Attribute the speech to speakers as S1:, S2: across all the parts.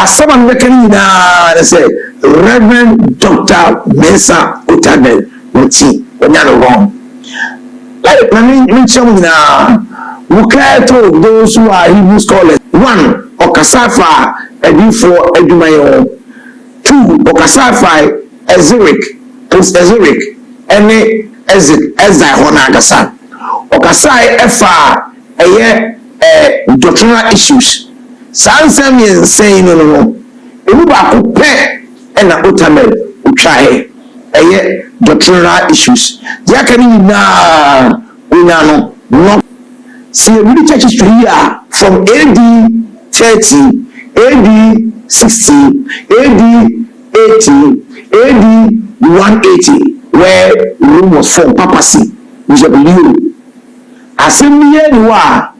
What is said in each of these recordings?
S1: someone making na say Reverend Dr. Mensa Otabil Moti when you're wrong. Like I mean we care to those who are Hebrew scholars. One, Okasafa Edifo Edumayo. Two, Okasafa Ezeric any Ezai Honagasa. Okasai Efa doctrinal issues. Sansam is saying no. Ebuba kupe ena Otabil utwae doctrinal issues. Yakani na unano no. See, really church history here from AD 30, AD 60, AD 80, AD 180, where room was formed, papacy, Bishop Liu. Assembly Noir,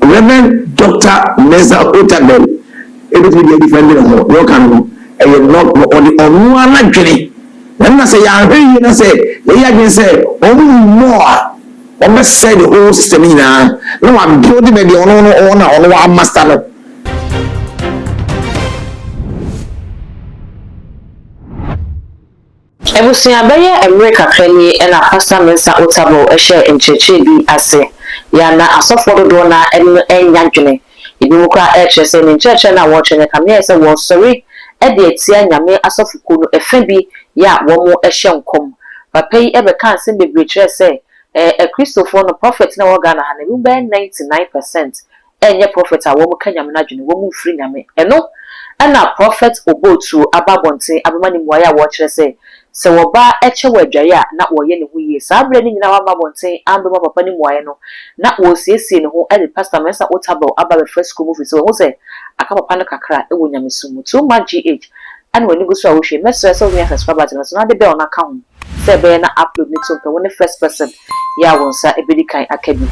S1: Reverend Dr. Mensa Otabil, everything be defended on your camera, and you're not on one journey. Then I say, I say, they say, only more. I must say the whole system in no, I'm building maybe on one master.
S2: Ebusia beye America kwenye ena Pastor Mensa Otabil share in church bi ase ya na asofo do na enyanjene ibi mu kwa se ni church na wo twene kamye se wo sorry e de etia nyame asofo ko no efa bi ya wo mu ehye nkom papa yi ebe kan se bebre kire se Christopher no prophet na wo Ghana ha na bi 99% enye prophet a wo mu kanyame na dwene wo mu free nyame eno ana prophet Obotou ababonte abamani muaya wo kire se woba eche wadwaya na woye ne huye sabre ni nyina wa mabonten ambema papa ni muaye no na wo siesie ne ho e Pastor Mensa Otabil aba first school movie so wo se aka papa no kakra e wonya mesumu too much gh and when you go so a wo hwe meso so we subscribe to so na de be on account se be na upload ni to when the first person ya wonsa e bedi kan akabi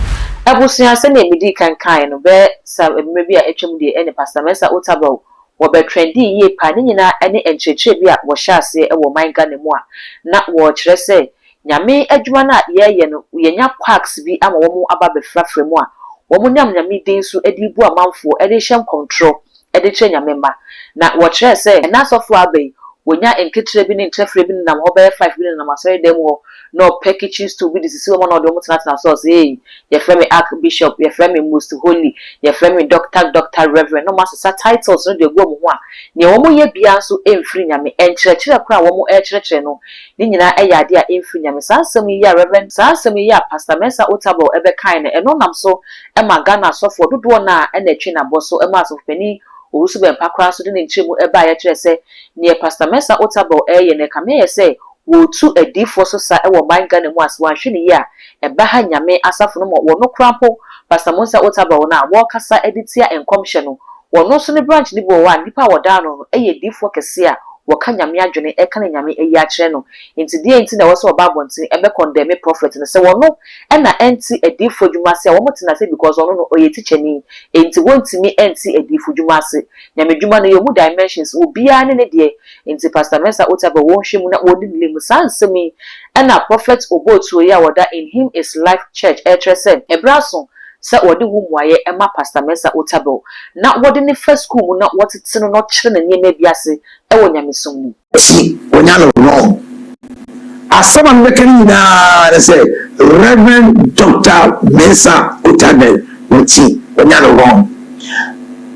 S2: abusuya se na emedi kan no be sa emre bi a etwem de ene Pastor Mensa Otabil wo be trendy ye pa ni nyina ene encheche bi a wo hyase e wo man Ghana mu a na wo kire se nyame adwuma na ye no yenya quacks bi ama wo mu aba be frafre mu a wo mu nyame din so edi bu amanfo edi hyem control edi che nyame ma na wo kire se na sofo abai wonya enketire bi ne ntefre bi nam ho be 5 bi nam asori dem wo no packages to be this one of the multinational source your friend archbishop your friend most holy your friend doctor reverend no master titles no dey go mo ho a ne wo mo ye bia so emfiri nyame enkyerɛkyerɛ kora wo mo ɛkyerɛkyerɛ no ni nyina ɛyɛ ade a emfiri nyame sansɛm yi ya reverend sansɛm yi ya Pastor Mensa Otabil ebe kan no ɛno nam so ɛma Ghana sofo dodo na ɛna etwi na bɔ so ɛma sofo pani owusu be mpakra so de ne nkyeremu eba ya kyerɛ sɛ ne Pastor Mensa Otabil ɛyɛ ne kame yɛ sɛ wo tu adifo so sa e wo man Ghana mu ase wanhwe ne ya eba ha nyame asafo no wo no krampo Pastor Mensa Otabil na wo kasa editia enkomhye no wo no so ne branch ni bo wa nipa wo da no eye difo kese a wo ka nyame adwene e ka nyame eyi a kyerɛ no enti die enti na wo so oba bonten ebe condemn prophet no se wo no e na enti adifo dwuma se wo motena se because ono no oye teacher ni enti wontimi enti adifo dwuma ase nyame dwuma no ye mu dimensions obia ne de enti Pastor Mensa Otabil wo hwe mu na wo di mu sansemi e na prophet Obotou ya woda in him is life church e kyerɛ se ebraso se wodi hu muaye ema Pastor Mensa Otabil na wodi ne first school mu na wotete no kyere na nyema biase e wo nyamesom ni
S1: si wonya no wrong asama mekani na say Reverend Dr. Mensa Otabil Moti wonya no wrong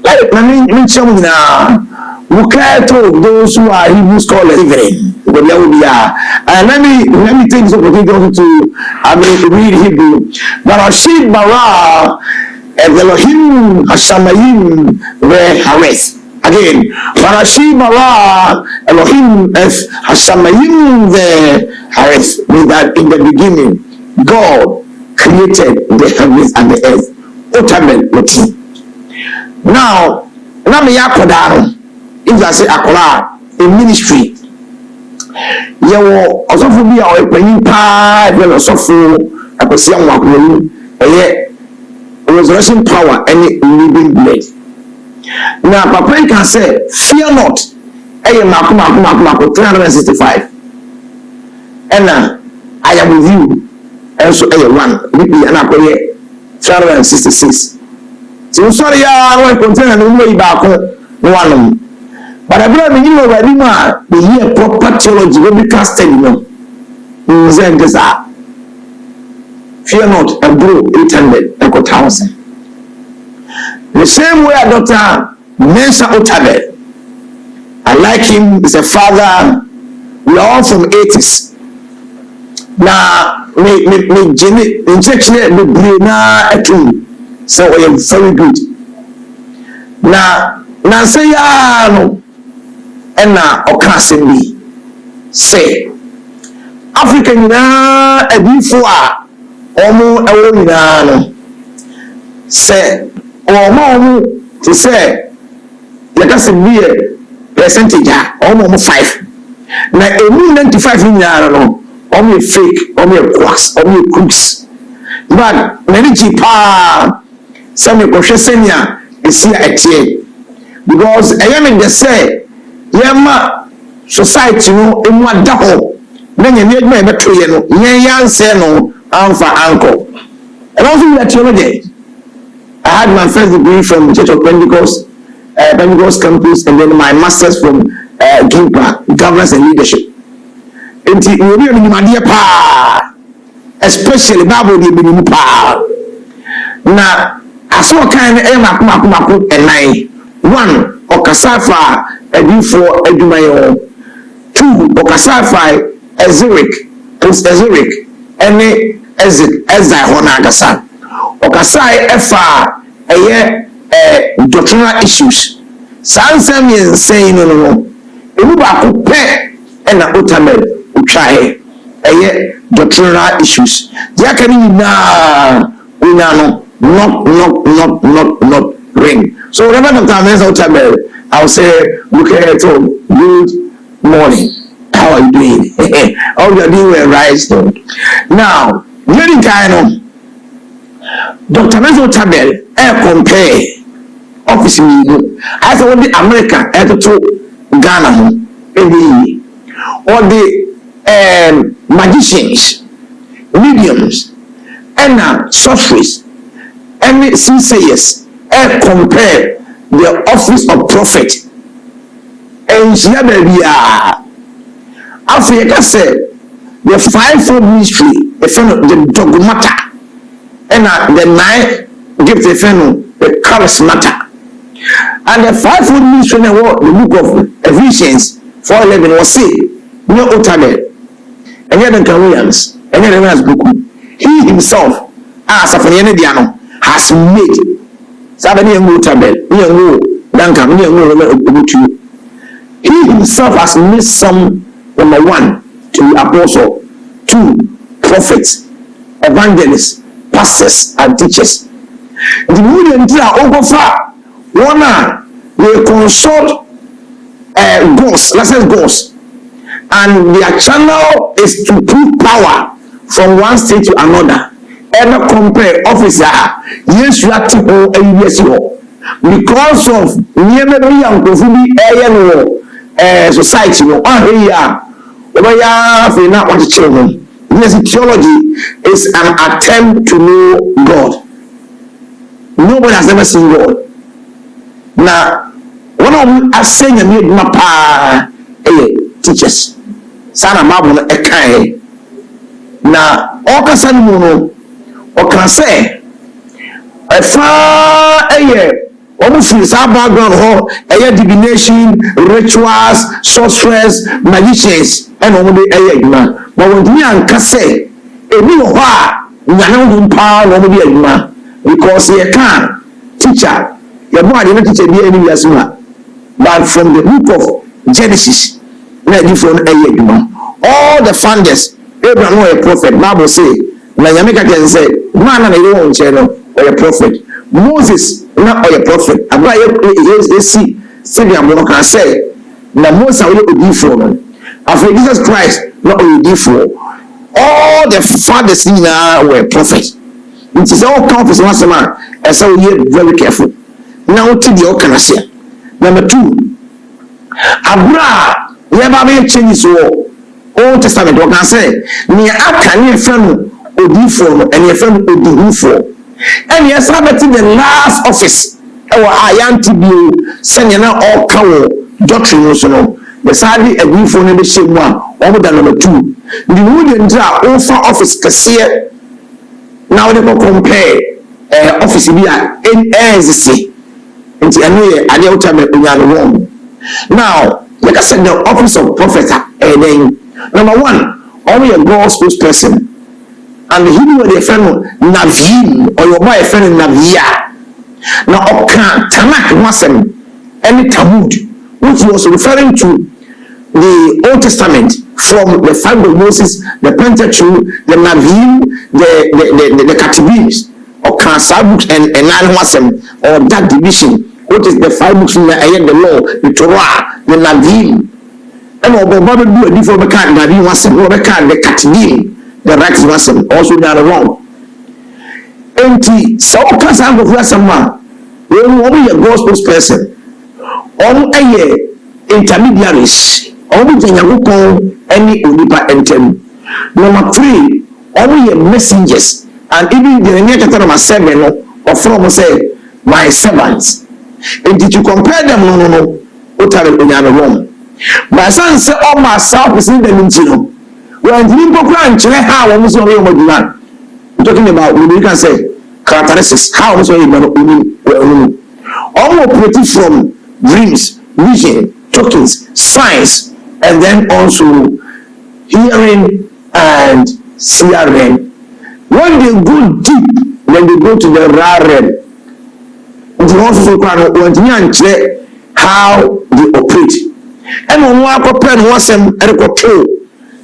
S1: like me chemu na we care to those who are Hebrew scholars even but there will be and let me take this opportunity to read Hebrew Barashid bara Elohim Hashamayim ve Hares again Barashid bara Elohim es Hashamayim ve Hares means that in the beginning God created the heavens and the earth Otabil Moti now me yakodaro if I say akola in ministry yewo osofo bi a o panyin pa e be osofo akosia nwakwani resurrection power any living blood now papa can say fear not mako 365 and I am with you and so one we na akoye 366 so sorry ya no contain no mo ibako no one but I believe you know that the year proper theology will be casted, you know. Fear not, a bro 800 and 1,000. The same way Dr. Mensa Otabil. I like him, he's a father. We are all from 80s. Now, me Jimmy, in church, the Brina at all. So I am very good. Now say, no, and now, occasionally, say, African a before, almost a woman, say, or more to say, let us be a percentage, almost 5. Now, a 95 in the only fake, only a quacks, only crooks. But many cheaper, some question senior is here at here. Because I am in the say, Yama society no in one double. Then you need my battery, no, yan say no, for uncle. And also that theology. I had my first degree from the Church of Pentecost, Pentecost campus, and then my master's from GIMPA, Governance and Leadership. And you really my dear pa, especially Bible the pa. Now, I saw kind of maku and nine. 1 Okasafa Edifo Edumayo. 2 Okasafa Ezeric any Ezai Honagasa. Okasai Efa doctrinal issues. Sansam is saying no. Ebuba Kupe and Otabil Uchahe doctrinal issues. Yakani na unano not ring. So whenever Dr. Mensa Otabil, I'll say, look at home, good morning. How are you doing? Oh, you're doing well, right? Now, very kind of Dr. Mensa Otabil, compare office meeting as I want the America to Ghana or the magicians, mediums, and sorceries, and soothsayers. Compare the office of prophet and Yabia Africa said the fivefold ministry, the dogmata, and the 9 gift the charismata, and the fivefold ministry in the book of Ephesians 4:11 was say no Otabil, and yet the Williams, and yet the he himself as a Diano has made. Sabani Otabil, he himself has made some number 1 to be apostle, 2 prophets, evangelists, pastors, and teachers. The medium over far, one they consult ghosts, let's say ghosts, and their channel is to put power from one state to another. Ever compare officer, yes, you have to go and yes, you because of never be and society, no, we not want to children. Yes, theology is an attempt to know God. Nobody has ever seen God. Now, one of them are saying a made mapa teachers. Sana Mabu Ekai. Now, all can or can say a far a year almost is our background a divination, rituals, sorcerers, magicians, and only a man. But when you can say a new power nobody because he can teacher your body not teach the enemy as well. But from the book of Genesis, all the founders, Abraham was a prophet, Bible say. Na Yamika can say, man and a own channel or a prophet. Moses, not or a prophet. I see, Savior can say, na Moses will be for after Jesus Christ, not will for all the fathers in were prophets. It is all counts once a man, and so we are very careful. Now to the Okanase. Number 2, Abra, never be changes war. Old Testament, what can say, near Akan, friend. Odifo and your friend Odifo. And yes, I bet in the last office, our Ayanti Bill, sending out all cow, doctrine also no the sadly agree for no be shame one or than number 2 the would enter over office kase now they go compare office bi a NSC nti eno ye ade Otabil onyano won now like I said the office of prophet then number 1 only a God's spokesperson and he knew the friend Navim or your boy friend Navia now Okan Tanak wasem any Talmud which was referring to the Old Testament from the 5 of Moses, the Pentateuch, the Navim, the Ketubim, or Kansa books and 9 wasem or that division, which is the 5 books in the law, the Torah, the Navim. And Bible do a different kind of Navim wasem, or the Ketubim, the right wasem, also they are wrong. And so Kansa of Wasema, when we are a gospel person, on a intermediaries. Only any Onipa enter. Number 3, only messengers, and even the near 7 or from say my servants. And did you compare them? No, Otabil onyano wrong. My son say all my self is in the Nintino. When the people cry, how almost only over the land. Talking about we can say characteristics, how almost only all operating from dreams, vision, tokens, signs. And then also hearing and seeing. When they go deep, when they go to the raw realm, they also want how they operate. And on one pen was some control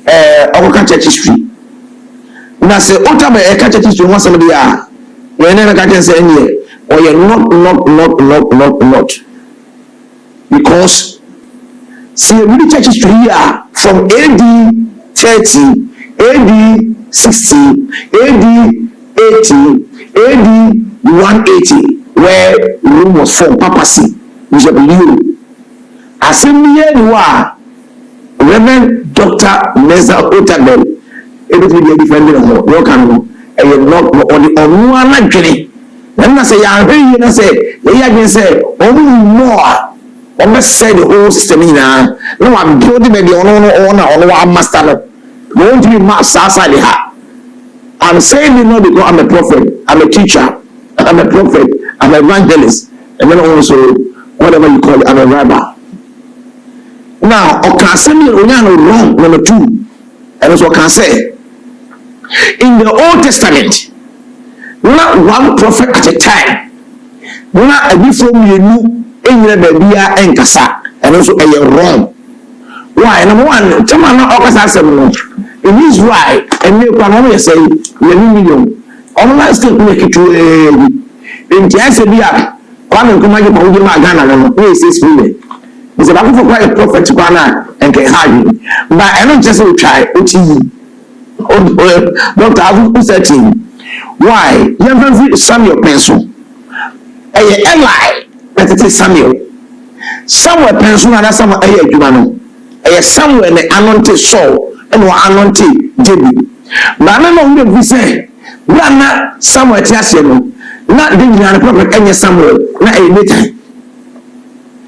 S1: our church history. Now say Otabil church history was somebody when never can say any or you're not because see, really church history here from AD 30, AD 60, AD 80, AD 180, where Rome was formed, papacy, Bishop Leo. Assembly Noir, Reverend Dr. Mensa Otabil, everything be defended on your canal, and you're not on one journey. Then I say, I say, they say, only more. Almost said the whole system in no, I'm building the owner or master. Going to be master outside the heart. I'm saying it not because I'm a prophet, I'm a teacher, I'm a prophet, I'm an evangelist, and then also whatever you call it, I'm a rabbi. Now, I can say wrong, number 2, and also I can say in the Old Testament, not one prophet at a time, not a different you. In the baby and Kasa, and also a wrong. Why? Number 1, Tamana Okasa in this right, and you can only say, million. Online still make it to in Jasabia, one and command you Magana, who is this woman? It's about for quite a prophet to Ghana and can hide you. But I don't just try, Dr. Abu said to him, why? You have Samuel pencil. A lie. It is Samuel. Somewhere pension and some air Jumano. A somewhere the anointed soul and anointed David. But I know we say, we are not somewhere Tiasiano, not digging on a prophet any somewhere, not a little.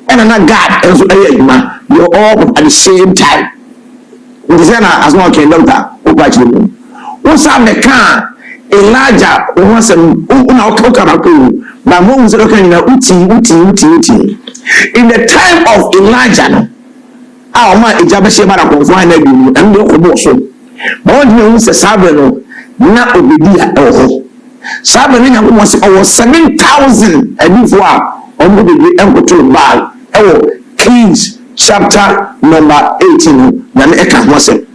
S1: And not God and so you're all at the same time. In the Zena as well can doctor, who watch you. What's up the car? Elijah was a Ukamaku. My mom was looking in uti. In the time of Elijah, our man Ijabashe Barakon find you and no abortion. But what you say, Sabino, not Obidia. Sabino was 7,000 and before on the Obotou Bag. Oh, Kings chapter number 18. Naneka was it.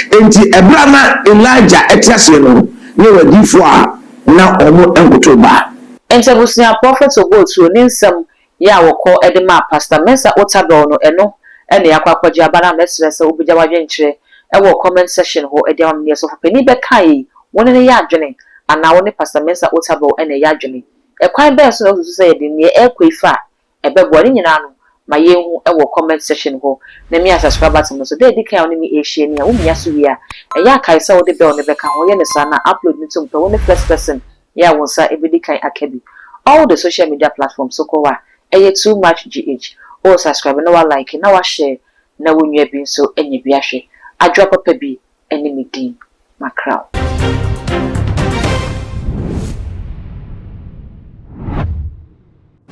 S1: Enti Abraham Elijah etiasino ne wadi fo a na omo enkoto ba.
S2: Entebusia prophet Obotou ni nsem ya wokọ edema pastor Mensa Otabil no eno ene yakwakwaje abana mesre se obija wadwenkyere ewo comment section ho ede am ne so fopeni be kai woni ne ya adwene ana woni pastor Mensa Otabil ene ya adwene ekwan be so no so yede ne ekwefa ebebo ni nyina no ma yehu ewo comment section ho na mi subscribe button so dey dikan woni mi ehie ni a wo mia so wi a eya kai se wo de be on be ka ho ye ne sa na upload ni tum to woni first person ya wonsa ebedi kan akabi all the social media platforms so ko wa eye too much gh o subscribe na wa like na wa share na wo nwa bi nso enye bi ahwe adwo papa bi ene me din macrow